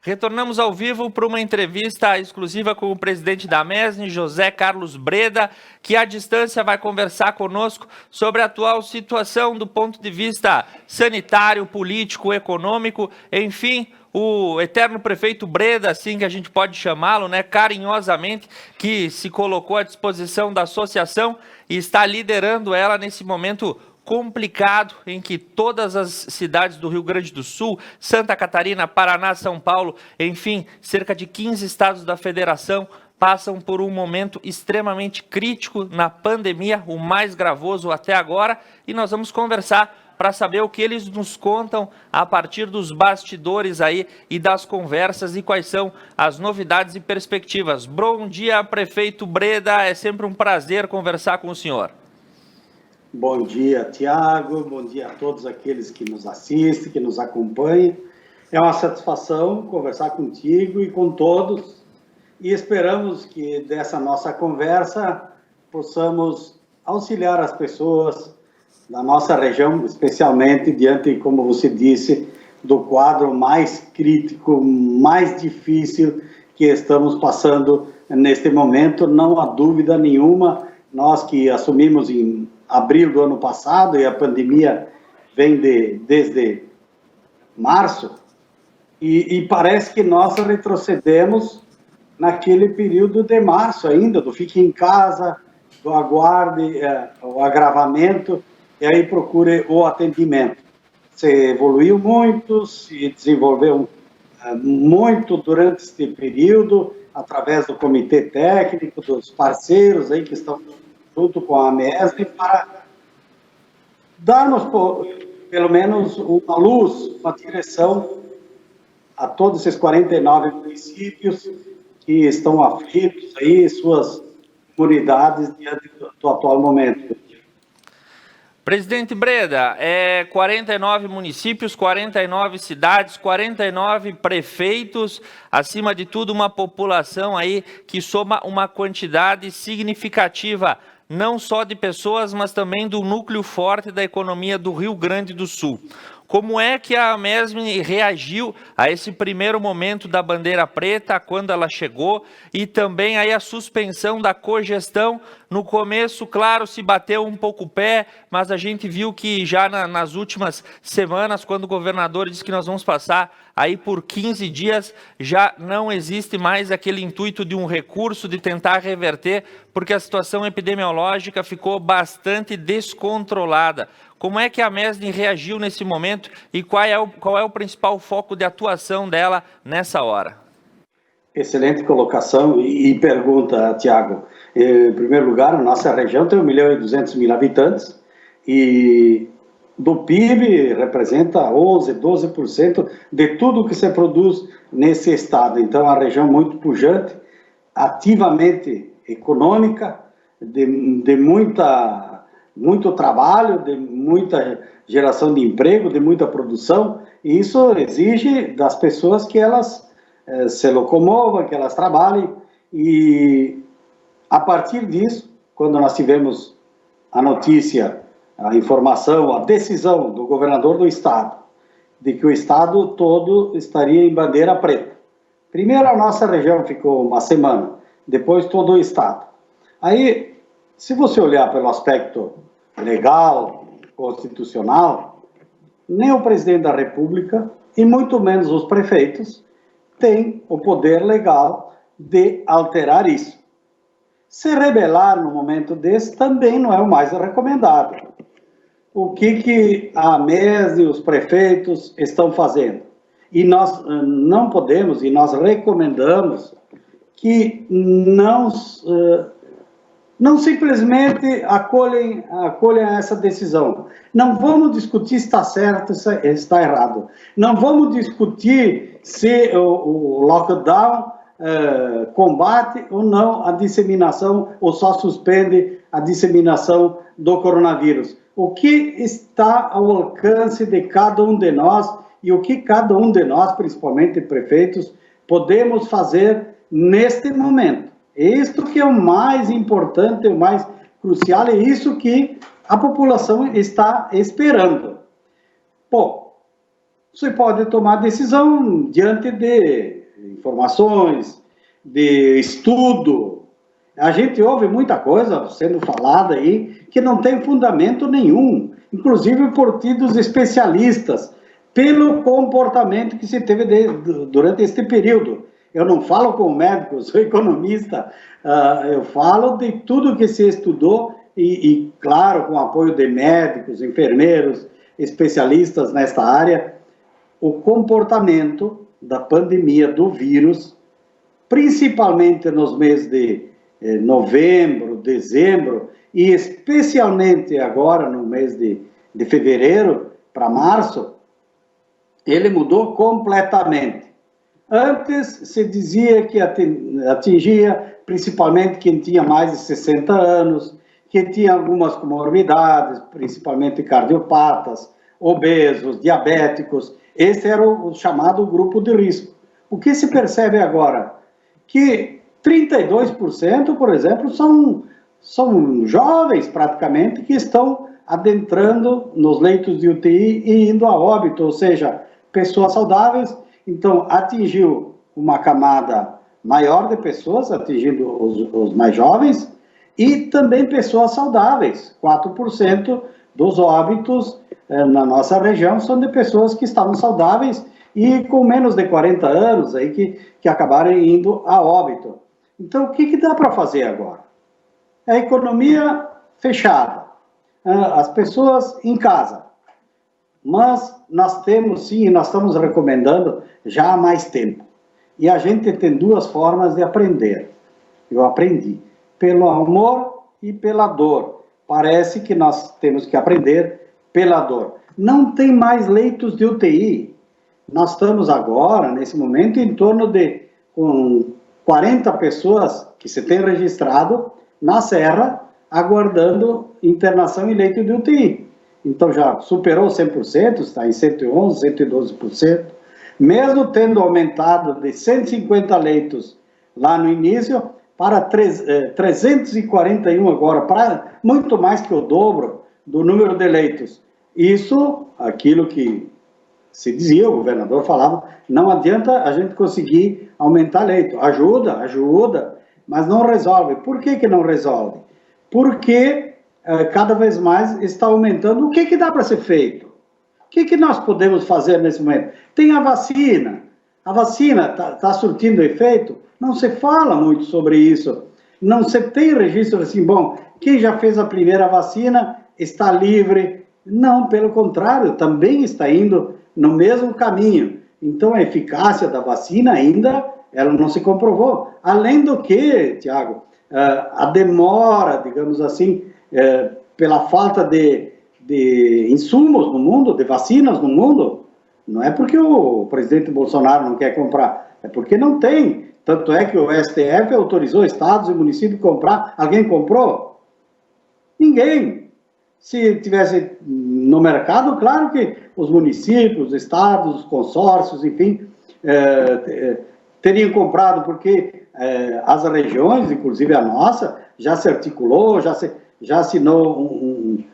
Retornamos ao vivo para uma entrevista exclusiva com o presidente da Mesne, José Carlos Breda, que à distância vai conversar conosco sobre a atual situação do ponto de vista sanitário, político, econômico, enfim, o eterno prefeito Breda, assim que a gente pode chamá-lo, né, carinhosamente, que se colocou à disposição da associação e está liderando ela nesse momento complicado em que todas as cidades do Rio Grande do Sul, Santa Catarina, Paraná, São Paulo, enfim, cerca de 15 estados da federação passam por um momento extremamente crítico na pandemia, o mais gravoso até agora, e nós vamos conversar para saber o que eles nos contam a partir dos bastidores aí e das conversas e quais são as novidades e perspectivas. Bom dia, prefeito Breda, é sempre um prazer conversar com o senhor. Bom dia, Tiago, bom dia a todos aqueles que nos assistem, que nos acompanham. É uma satisfação conversar contigo e com todos e esperamos que dessa nossa conversa possamos auxiliar as pessoas da nossa região, especialmente diante, como você disse, do quadro mais crítico, mais difícil que estamos passando neste momento. Não há dúvida nenhuma, nós que assumimos em abril do ano passado, e a pandemia vem desde março, e parece que nós retrocedemos naquele período de março ainda, do fique em casa, do aguarde o agravamento, e aí procure o atendimento. Se evoluiu muito, se desenvolveu muito durante este período, através do comitê técnico, dos parceiros aí que estão junto com a Mesne, para darmos, pelo menos, uma luz, uma direção a todos esses 49 municípios que estão aflitos aí, suas comunidades diante do atual momento. Presidente Breda, 49 municípios, 49 cidades, 49 prefeitos, acima de tudo uma população aí que soma uma quantidade significativa, não só de pessoas, mas também do núcleo forte da economia do Rio Grande do Sul. Como é que a Mesne reagiu a esse primeiro momento da bandeira preta, quando ela chegou, e também aí a suspensão da cogestão? No começo, claro, se bateu um pouco o pé, mas a gente viu que já nas últimas semanas, quando o governador disse que nós vamos passar aí por 15 dias, já não existe mais aquele intuito de um recurso, de tentar reverter, porque a situação epidemiológica ficou bastante descontrolada. Como é que a Mesne reagiu nesse momento e qual é o principal foco de atuação dela nessa hora? Excelente colocação e pergunta, Tiago. Em primeiro lugar, a nossa região tem 1.200.000 habitantes e do PIB representa 11%, 12% de tudo que se produz nesse estado. Então, é uma região muito pujante, ativamente econômica, de muito trabalho, de muita geração de emprego, de muita produção, e isso exige das pessoas que elas se locomovam, que elas trabalhem, e a partir disso, quando nós tivemos a notícia, a informação, a decisão do governador do estado, de que o estado todo estaria em bandeira preta. Primeiro a nossa região ficou uma semana, depois todo o estado. Aí, se você olhar pelo aspecto legal, constitucional, nem o presidente da República, e muito menos os prefeitos, têm o poder legal de alterar isso. Se rebelar no momento desse também não é o mais recomendado. O que a Mesne e os prefeitos estão fazendo? E nós não podemos, e nós recomendamos que não simplesmente acolhem essa decisão. Não vamos discutir se está certo, se está errado. Não vamos discutir se o lockdown combate ou não a disseminação, ou só suspende a disseminação do coronavírus. O que está ao alcance de cada um de nós e o que cada um de nós, principalmente prefeitos, podemos fazer neste momento. Isto que é o mais importante, o mais crucial, é isso que a população está esperando. Bom, você pode tomar decisão diante de informações, de estudo. A gente ouve muita coisa sendo falada aí que não tem fundamento nenhum, inclusive por tidos especialistas, pelo comportamento que se teve durante este período. Eu não falo como médico, sou economista, eu falo de tudo que se estudou e, claro, com o apoio de médicos, enfermeiros, especialistas nesta área, o comportamento da pandemia do vírus, principalmente nos meses de novembro, dezembro, e especialmente agora no mês de fevereiro para março, ele mudou completamente. Antes se dizia que atingia principalmente quem tinha mais de 60 anos, quem tinha algumas comorbidades, principalmente cardiopatas, obesos, diabéticos. Esse era o chamado grupo de risco. O que se percebe agora? Que 32%, por exemplo, são jovens praticamente que estão adentrando nos leitos de UTI e indo a óbito, ou seja, pessoas saudáveis. Então, atingiu uma camada maior de pessoas, atingindo os mais jovens, e também pessoas saudáveis. 4% dos óbitos na nossa região são de pessoas que estavam saudáveis e com menos de 40 anos aí que acabaram indo a óbito. Então, o que dá para fazer agora? A economia fechada, as pessoas em casa. Mas nós temos, sim, nós estamos recomendando já há mais tempo. E a gente tem duas formas de aprender. Eu aprendi pelo amor e pela dor. Parece que nós temos que aprender pela dor. Não tem mais leitos de UTI. Nós estamos agora, nesse momento, em torno de 40 pessoas que se tem registrado na Serra, aguardando internação em leito de UTI. Então já superou 100%, está em 111%, 112%, mesmo tendo aumentado de 150 leitos lá no início para 341 agora, para muito mais que o dobro do número de leitos. Isso, aquilo que se dizia, o governador falava, não adianta a gente conseguir aumentar leito. Ajuda, mas não resolve. Por que não resolve? Porque cada vez mais está aumentando. O que dá para ser feito? O que nós podemos fazer nesse momento? Tem a vacina. A vacina está surtindo efeito? Não se fala muito sobre isso. Não se tem registro assim, bom, quem já fez a primeira vacina está livre. Não, pelo contrário, também está indo no mesmo caminho. Então, a eficácia da vacina ainda ela não se comprovou. Além do que, Tiago, a demora, digamos assim, pela falta de insumos no mundo, de vacinas no mundo, não é porque o presidente Bolsonaro não quer comprar, é porque não tem. Tanto é que o STF autorizou estados e municípios a comprar. Alguém comprou? Ninguém. Se tivesse no mercado, claro que os municípios, os estados, os consórcios, enfim, teriam comprado, porque as regiões, inclusive a nossa, já se articulou, já assinou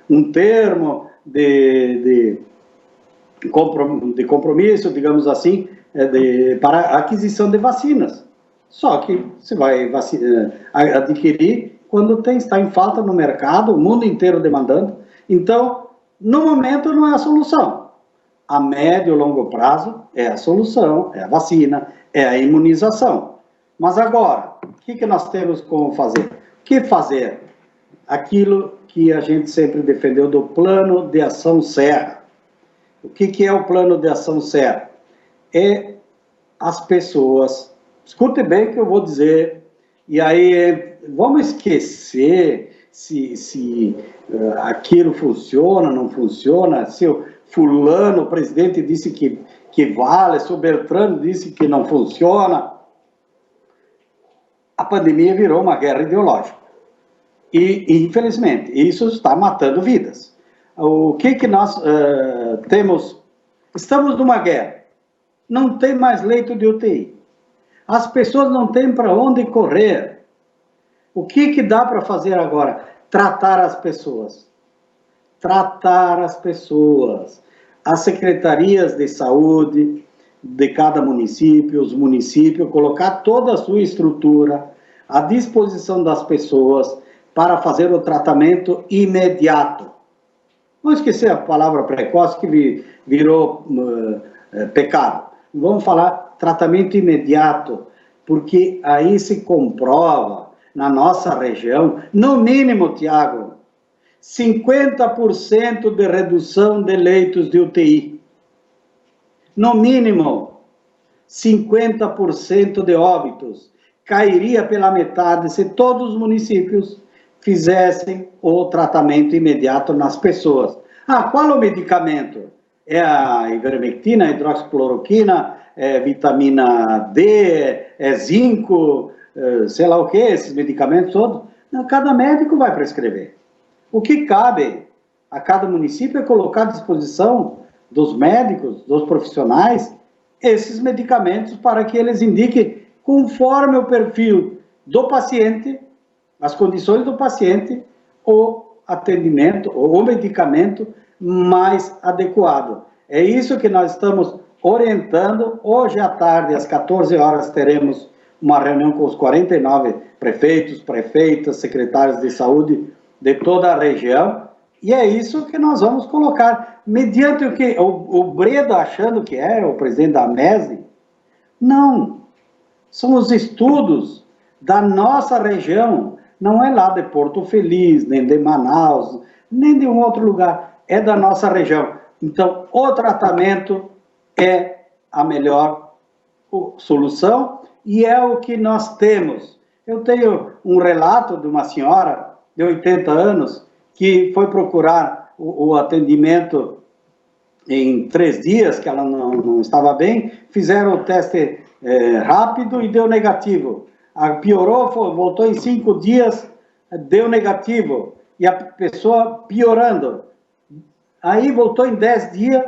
um termo de compromisso, digamos assim, para a aquisição de vacinas. Só que você vai adquirir quando está em falta no mercado, o mundo inteiro demandando. Então, no momento não é a solução. A médio e longo prazo é a solução, é a vacina, é a imunização. Mas agora, o que nós temos como fazer? O que fazer? Aquilo que a gente sempre defendeu do Plano de Ação Serra. O que é o Plano de Ação Serra? É as pessoas, escute bem o que eu vou dizer, e aí vamos esquecer se aquilo funciona, não funciona, se o fulano, o presidente disse que vale, se o Beltrano disse que não funciona. A pandemia virou uma guerra ideológica. E infelizmente, isso está matando vidas. O que nós temos? Estamos numa guerra. Não tem mais leito de UTI. As pessoas não têm para onde correr. O que dá para fazer agora? Tratar as pessoas. Tratar as pessoas. As secretarias de saúde de cada município, os municípios, colocar toda a sua estrutura à disposição das pessoas para fazer o tratamento imediato. Não esquecer a palavra precoce que virou pecado. Vamos falar tratamento imediato, porque aí se comprova, na nossa região, no mínimo, Tiago, 50% de redução de leitos de UTI. No mínimo, 50% de óbitos. Cairia pela metade se todos os municípios fizessem o tratamento imediato nas pessoas. Qual é o medicamento? É a ivermectina, a hidroxicloroquina, é vitamina D, é zinco, sei lá o que, esses medicamentos todos. Cada médico vai prescrever. O que cabe a cada município é colocar à disposição dos médicos, dos profissionais, esses medicamentos para que eles indiquem conforme o perfil do paciente, as condições do paciente, o atendimento, ou o medicamento mais adequado. É isso que nós estamos orientando. Hoje à tarde, às 14 horas, teremos uma reunião com os 49 prefeitos, prefeitas, secretários de saúde de toda a região, e é isso que nós vamos colocar, mediante o que o Breda achando que é o presidente da MESE. Não, são os estudos da nossa região, não é lá de Porto Feliz, nem de Manaus, nem de um outro lugar, é da nossa região. Então, o tratamento é a melhor solução e é o que nós temos. Eu tenho um relato de uma senhora de 80 anos que foi procurar o atendimento em 3 dias, que ela não estava bem, fizeram o teste rápido e deu negativo. Piorou, voltou em 5 dias, deu negativo. E a pessoa piorando. Aí voltou em 10 dias,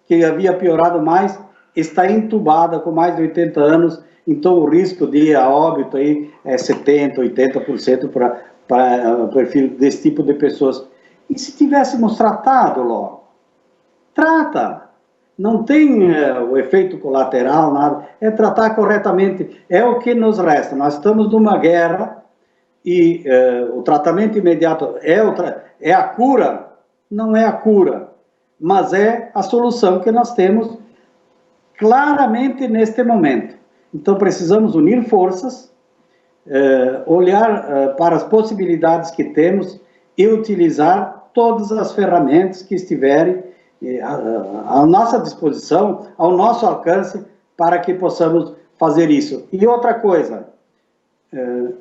que havia piorado mais, está entubada com mais de 80 anos, então o risco de ir a óbito aí é 70%, 80% para o perfil desse tipo de pessoas. E se tivéssemos tratado logo? Trata! Não tem o efeito colateral, nada. É tratar corretamente. É o que nos resta. Nós estamos numa guerra e o tratamento imediato é a cura? Não é a cura, mas é a solução que nós temos claramente neste momento. Então precisamos unir forças, olhar para as possibilidades que temos e utilizar todas as ferramentas que estiverem à nossa disposição, ao nosso alcance, para que possamos fazer isso. E outra coisa,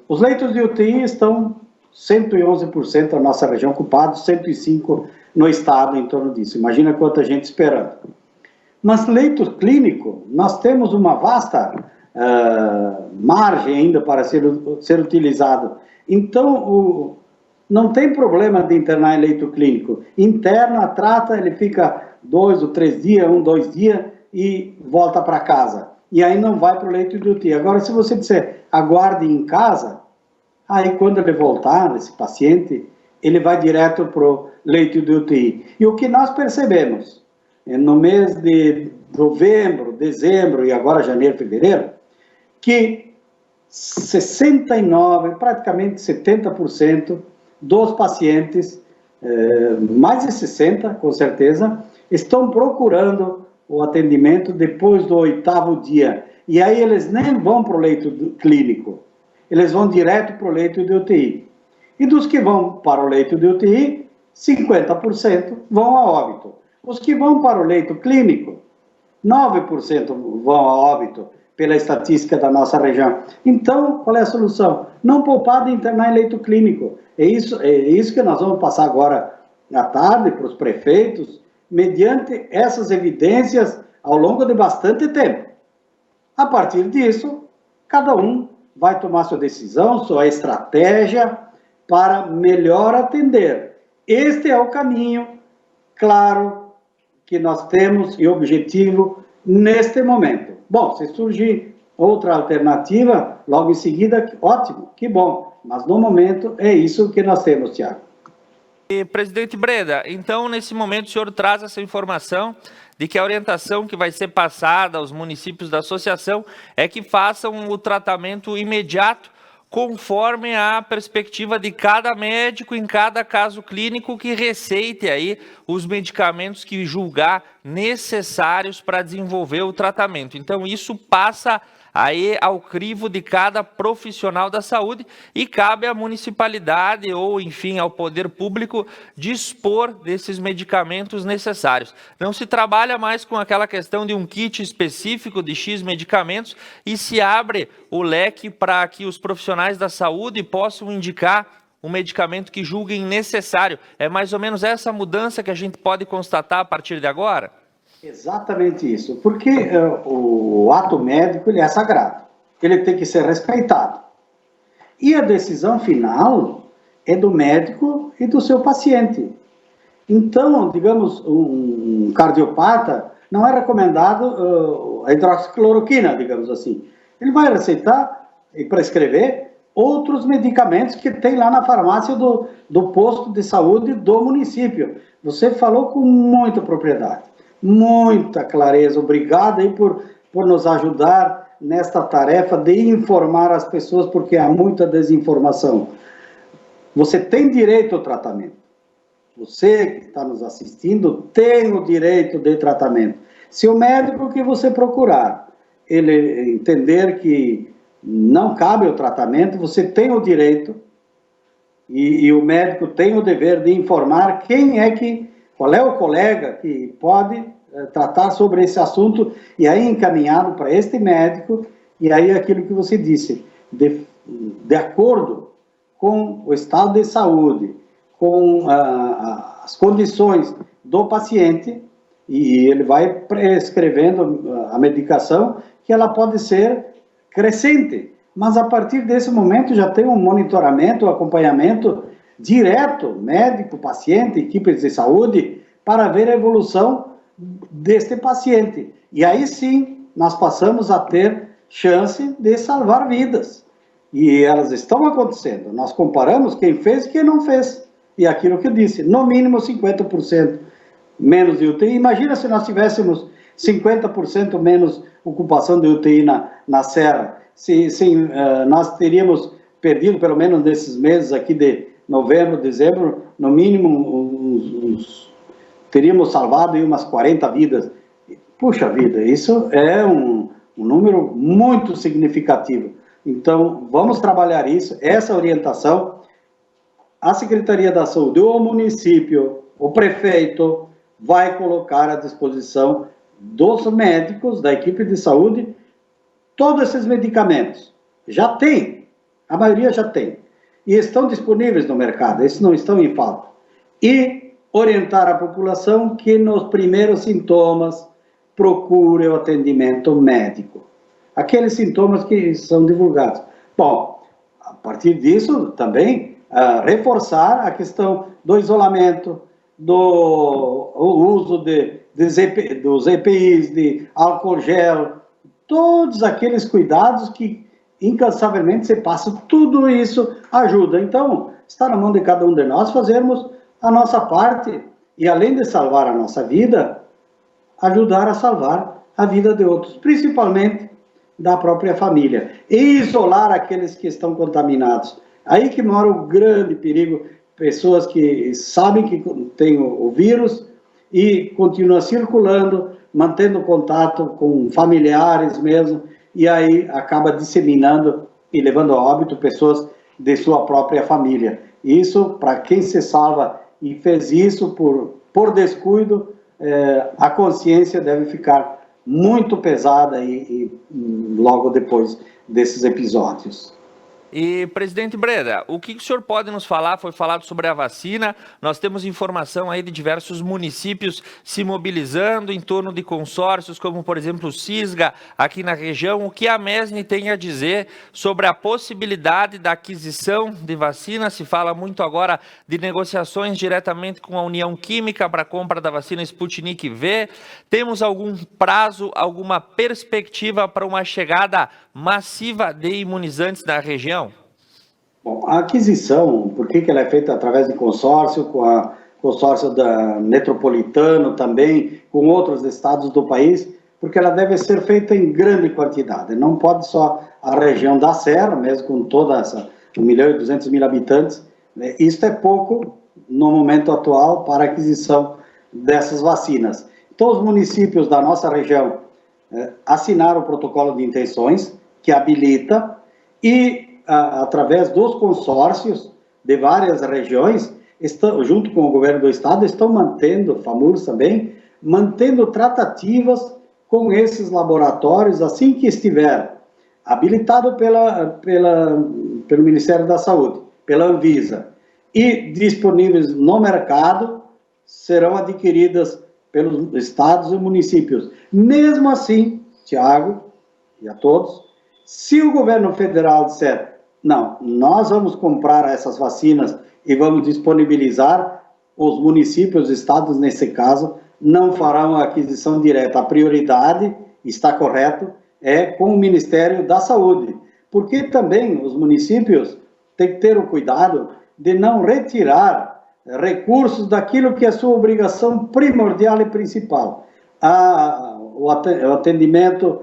os leitos de UTI estão 111% da nossa região ocupados, 105% no estado em torno disso. Imagina quanta gente esperando. Mas leito clínico, nós temos uma vasta margem ainda para ser utilizado. Então, não tem problema de internar em leito clínico. Interna, trata, ele fica 2 ou 3 dias, 1, 2 dias e volta para casa. E aí não vai para o leito de UTI. Agora, se você disser, aguarde em casa, aí quando ele voltar, esse paciente, ele vai direto para o leito de UTI. E o que nós percebemos, no mês de novembro, dezembro e agora janeiro, fevereiro, que 69%, praticamente 70% dos pacientes, mais de 60%, com certeza, estão procurando o atendimento depois do 8º dia. E aí eles nem vão para o leito clínico, eles vão direto para o leito de UTI. E dos que vão para o leito de UTI, 50% vão a óbito. Os que vão para o leito clínico, 9% vão a óbito, pela estatística da nossa região. Então, qual é a solução? Não poupar de internar em leito clínico. É isso que nós vamos passar agora à tarde para os prefeitos, mediante essas evidências ao longo de bastante tempo. A partir disso, cada um vai tomar sua decisão, sua estratégia para melhor atender. Este é o caminho claro que nós temos e objetivo neste momento. Bom, se surgir outra alternativa, logo em seguida, ótimo, que bom. Mas no momento é isso que nós temos, Tiago. E, presidente Breda, então, nesse momento, o senhor traz essa informação de que a orientação que vai ser passada aos municípios da associação é que façam o tratamento imediato, conforme a perspectiva de cada médico em cada caso clínico que receite aí os medicamentos que julgar necessários para desenvolver o tratamento. Então, isso passa aí ao crivo de cada profissional da saúde e cabe à municipalidade ou, enfim, ao poder público dispor desses medicamentos necessários. Não se trabalha mais com aquela questão de um kit específico de X medicamentos e se abre o leque para que os profissionais da saúde possam indicar um medicamento que julguem necessário. É mais ou menos essa mudança que a gente pode constatar a partir de agora? Exatamente isso, porque o ato médico ele é sagrado, ele tem que ser respeitado. E a decisão final é do médico e do seu paciente. Então, digamos, um cardiopata não é recomendado a hidroxicloroquina, digamos assim. Ele vai receitar e prescrever outros medicamentos que tem lá na farmácia do posto de saúde do município. Você falou com muita propriedade. Muita clareza, obrigado aí por nos ajudar nesta tarefa de informar as pessoas, porque há muita desinformação. Você tem direito ao tratamento. Você que está nos assistindo tem o direito de tratamento. Se o médico que você procurar, ele entender que não cabe o tratamento, você tem o direito e o médico tem o dever de informar qual é o colega que pode tratar sobre esse assunto e aí encaminhado para este médico e aí aquilo que você disse, de acordo com o estado de saúde, com as condições do paciente e ele vai prescrevendo a medicação que ela pode ser crescente, mas a partir desse momento já tem um monitoramento, um acompanhamento direto, médico, paciente, equipes de saúde, para ver a evolução deste paciente. E aí sim, nós passamos a ter chance de salvar vidas. E elas estão acontecendo. Nós comparamos quem fez e quem não fez. E aquilo que eu disse, no mínimo 50% menos de UTI. Imagina se nós tivéssemos 50% menos ocupação de UTI na Serra. Nós teríamos perdido, pelo menos nesses meses aqui de novembro, dezembro, no mínimo teríamos salvado aí umas 40 vidas. Puxa vida, isso é um número muito significativo. Então, vamos trabalhar isso, essa orientação. A Secretaria da Saúde, o município, o prefeito, vai colocar à disposição dos médicos, da equipe de saúde, todos esses medicamentos. Já tem, a maioria já tem. E estão disponíveis no mercado, esses não estão em falta. E orientar a população que nos primeiros sintomas procure o atendimento médico. Aqueles sintomas que são divulgados. Bom, a partir disso também reforçar a questão do isolamento, do uso dos EPIs, de álcool gel, todos aqueles cuidados que incansavelmente se passa, tudo isso ajuda. Então, está na mão de cada um de nós fazermos a nossa parte e, além de salvar a nossa vida, ajudar a salvar a vida de outros, principalmente da própria família, e isolar aqueles que estão contaminados. Aí que mora o grande perigo, pessoas que sabem que tem o vírus e continuam circulando, mantendo contato com familiares mesmo, e aí acaba disseminando e levando a óbito pessoas de sua própria família. Isso, para quem se salva e fez isso por descuido, a consciência deve ficar muito pesada e logo depois desses episódios. E, presidente Breda, o que o senhor pode nos falar? Foi falado sobre a vacina, nós temos informação aí de diversos municípios se mobilizando em torno de consórcios, como, por exemplo, o CISGA, aqui na região. O que a MESNI tem a dizer sobre a possibilidade da aquisição de vacina? Se fala muito agora de negociações diretamente com a União Química para a compra da vacina Sputnik V. Temos algum prazo, alguma perspectiva para uma chegada massiva de imunizantes na região? Bom, a aquisição, por que ela é feita através de consórcio, com a consórcio da Metropolitano também, com outros estados do país, porque ela deve ser feita em grande quantidade. Não pode só a região da Serra, mesmo com toda essa 1.200.000 habitantes, isso é pouco no momento atual para a aquisição dessas vacinas. Então, os municípios da nossa região assinaram o protocolo de intenções, que habilita, e através dos consórcios de várias regiões, junto com o governo do estado, estão mantendo, FAMURS também, mantendo tratativas com esses laboratórios, assim que estiver habilitado pelo Ministério da Saúde, pela Anvisa, e disponíveis no mercado, serão adquiridas pelos estados e municípios. Mesmo assim, Tiago e a todos, se o governo federal disser, não, nós vamos comprar essas vacinas e vamos disponibilizar, os municípios, os estados, nesse caso, não farão a aquisição direta. A prioridade, está correto, é com o Ministério da Saúde, porque também os municípios têm que ter o cuidado de não retirar recursos daquilo que é sua obrigação primordial e principal, o atendimento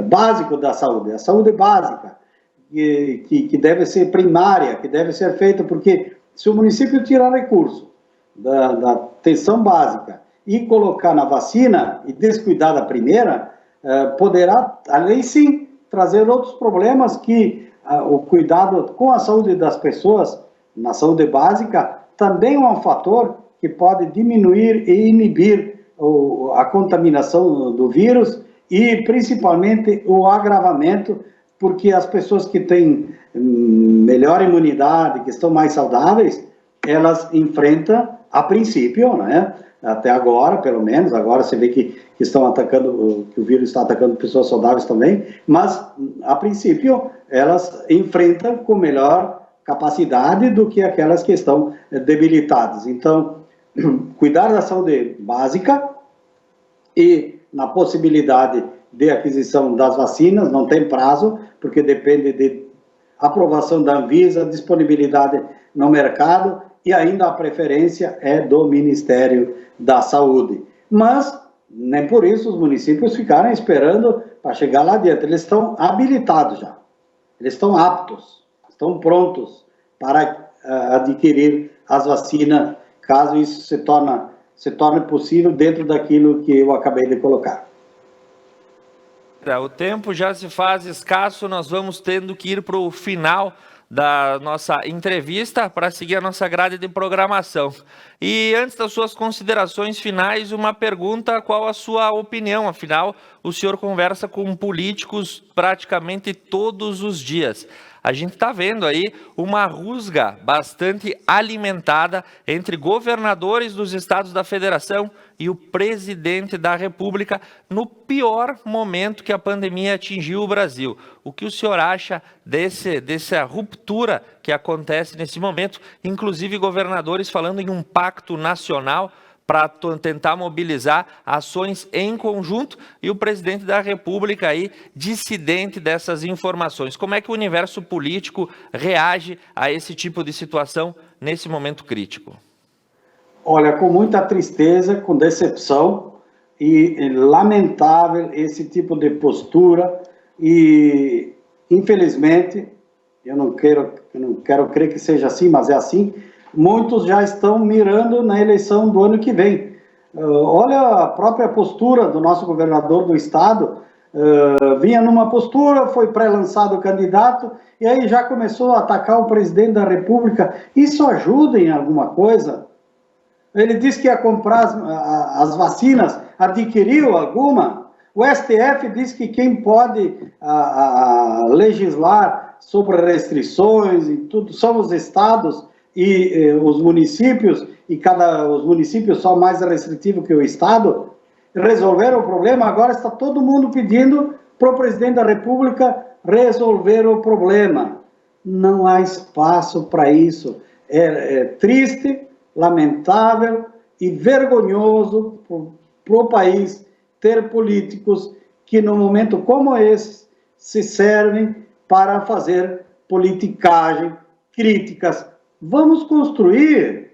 básico da saúde, a saúde básica, que deve ser primária, que deve ser feita, porque se o município tirar recurso da atenção básica e colocar na vacina e descuidar da primeira, poderá, além sim, trazer outros problemas que o cuidado com a saúde das pessoas, na saúde básica, também é um fator que pode diminuir e inibir a contaminação do vírus e, principalmente, o agravamento, porque as pessoas que têm melhor imunidade, que estão mais saudáveis, elas enfrentam, a princípio, né? Até agora, pelo menos, agora você vê que estão atacando, que o vírus está atacando pessoas saudáveis também, mas, a princípio, elas enfrentam com melhor capacidade do que aquelas que estão debilitadas. Então, cuidar da saúde básica e na possibilidade de aquisição das vacinas, não tem prazo, porque depende de aprovação da Anvisa, disponibilidade no mercado e ainda a preferência é do Ministério da Saúde. Mas, nem por isso os municípios ficaram esperando para chegar lá adiante. Eles estão habilitados já, eles estão aptos, estão prontos para adquirir as vacinas, caso isso se torne possível dentro daquilo que eu acabei de colocar. O tempo já se faz escasso, nós vamos tendo que ir para o final da nossa entrevista para seguir a nossa grade de programação. E antes das suas considerações finais, uma pergunta: qual a sua opinião? Afinal, o senhor conversa com políticos praticamente todos os dias. A gente está vendo aí uma rusga bastante alimentada entre governadores dos estados da federação e o presidente da República no pior momento que a pandemia atingiu o Brasil. O que o senhor acha dessa ruptura que acontece nesse momento? Inclusive governadores falando em um pacto nacional para tentar mobilizar ações em conjunto, e o presidente da República aí dissidente dessas informações. Como é que o universo político reage a esse tipo de situação nesse momento crítico? Olha, com muita tristeza, com decepção e lamentável esse tipo de postura e, infelizmente, eu não quero crer que seja assim, mas é assim, muitos já estão mirando na eleição do ano que vem. Olha a própria postura do nosso governador do estado, vinha numa postura, foi pré-lançado o candidato, e aí já começou a atacar o presidente da República. Isso ajuda em alguma coisa? Ele disse que ia comprar as vacinas, adquiriu alguma? O STF diz que quem pode legislar sobre restrições e tudo são os estados e os municípios, e os municípios são mais restritivos que o estado. Resolveram o problema, agora está todo mundo pedindo para o presidente da República resolver o problema. Não há espaço para isso. É triste, lamentável e vergonhoso para o país ter políticos que, num momento como esse, se servem para fazer politicagem críticas. Vamos construir,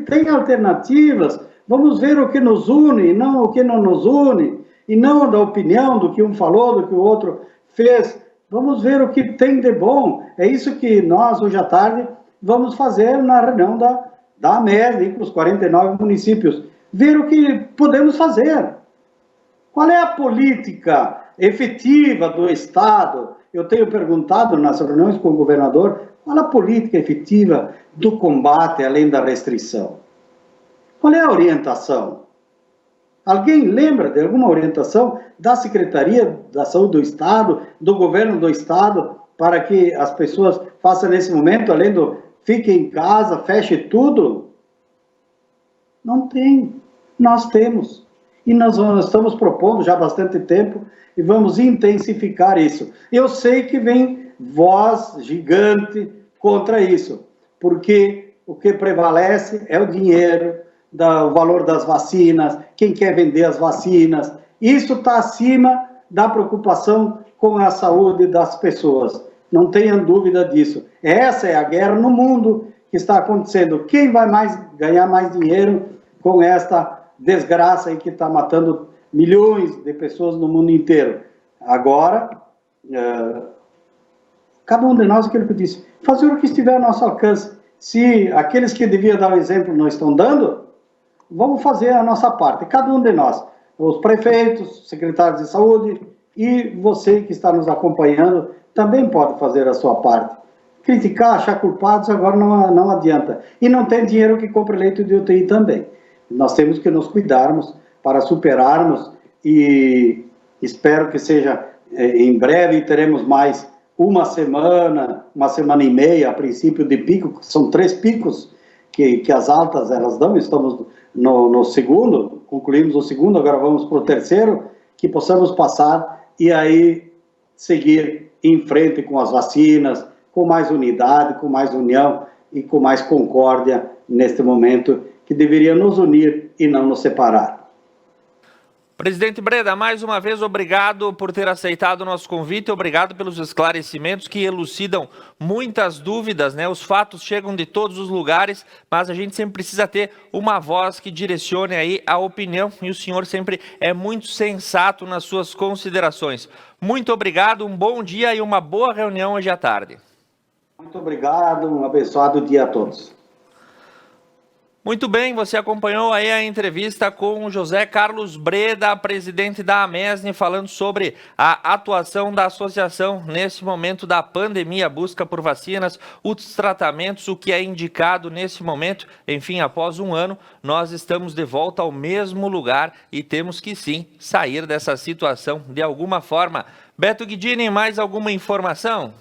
tem alternativas, vamos ver o que nos une e não o que não nos une, e não da opinião do que um falou, do que o outro fez. Vamos ver o que tem de bom. É isso que nós, hoje à tarde, vamos fazer na reunião da AMESN, com os 49 municípios. Ver o que podemos fazer. Qual é a política efetiva do Estado? Eu tenho perguntado nas reuniões com o governador, qual a política efetiva do combate além da restrição? Qual é a orientação? Alguém lembra de alguma orientação da Secretaria da Saúde do Estado, do governo do Estado, para que as pessoas façam nesse momento, além do fique em casa, feche tudo? Não tem. Nós temos. E nós estamos propondo já há bastante tempo e vamos intensificar isso. Eu sei que vem voz gigante contra isso, porque o que prevalece é o dinheiro, o valor das vacinas, quem quer vender as vacinas. Isso está acima da preocupação com a saúde das pessoas. Não tenham dúvida disso. Essa é a guerra no mundo que está acontecendo. Quem vai ganhar mais dinheiro com esta desgraça aí que está matando milhões de pessoas no mundo inteiro? Agora, cada um de nós, aquilo que eu disse, fazer o que estiver ao nosso alcance. Se aqueles que deviam dar o exemplo não estão dando, vamos fazer a nossa parte, cada um de nós, os prefeitos, secretários de saúde e você que está nos acompanhando também pode fazer a sua parte. Criticar, achar culpados agora não adianta. E não tem dinheiro que compre leito de UTI também. Nós temos que nos cuidarmos para superarmos e espero que seja em breve, teremos mais uma semana e meia, a princípio de pico, são 3 picos que as altas elas dão, estamos no segundo, concluímos o segundo, agora vamos para o terceiro, que possamos passar e aí seguir em frente com as vacinas, com mais unidade, com mais união e com mais concórdia neste momento que deveria nos unir e não nos separar. Presidente Breda, mais uma vez, obrigado por ter aceitado o nosso convite, obrigado pelos esclarecimentos que elucidam muitas dúvidas, né? Os fatos chegam de todos os lugares, mas a gente sempre precisa ter uma voz que direcione aí a opinião e o senhor sempre é muito sensato nas suas considerações. Muito obrigado, um bom dia e uma boa reunião hoje à tarde. Muito obrigado, um abençoado dia a todos. Muito bem, você acompanhou aí a entrevista com o José Carlos Breda, presidente da AMESN, falando sobre a atuação da associação nesse momento da pandemia, busca por vacinas, os tratamentos, o que é indicado nesse momento. Enfim, após um ano, nós estamos de volta ao mesmo lugar e temos que sim sair dessa situação de alguma forma. Beto Guidini, mais alguma informação?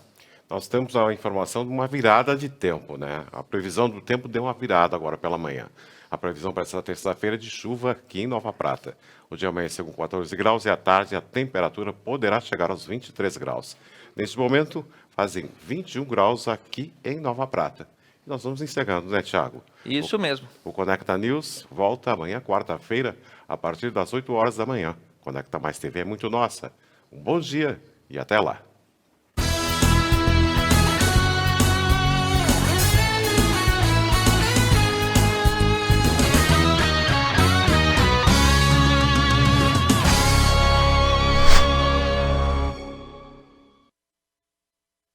Nós temos a informação de uma virada de tempo, né? A previsão do tempo deu uma virada agora pela manhã. A previsão para essa terça-feira é de chuva aqui em Nova Prata. O dia amanheceu com 14 graus e à tarde a temperatura poderá chegar aos 23 graus. Neste momento, fazem 21 graus aqui em Nova Prata. E nós vamos encerrando, né, Thiago? Isso mesmo. O Conecta News volta amanhã, quarta-feira, a partir das 8 horas da manhã. Conecta Mais TV é muito nossa. Um bom dia e até lá.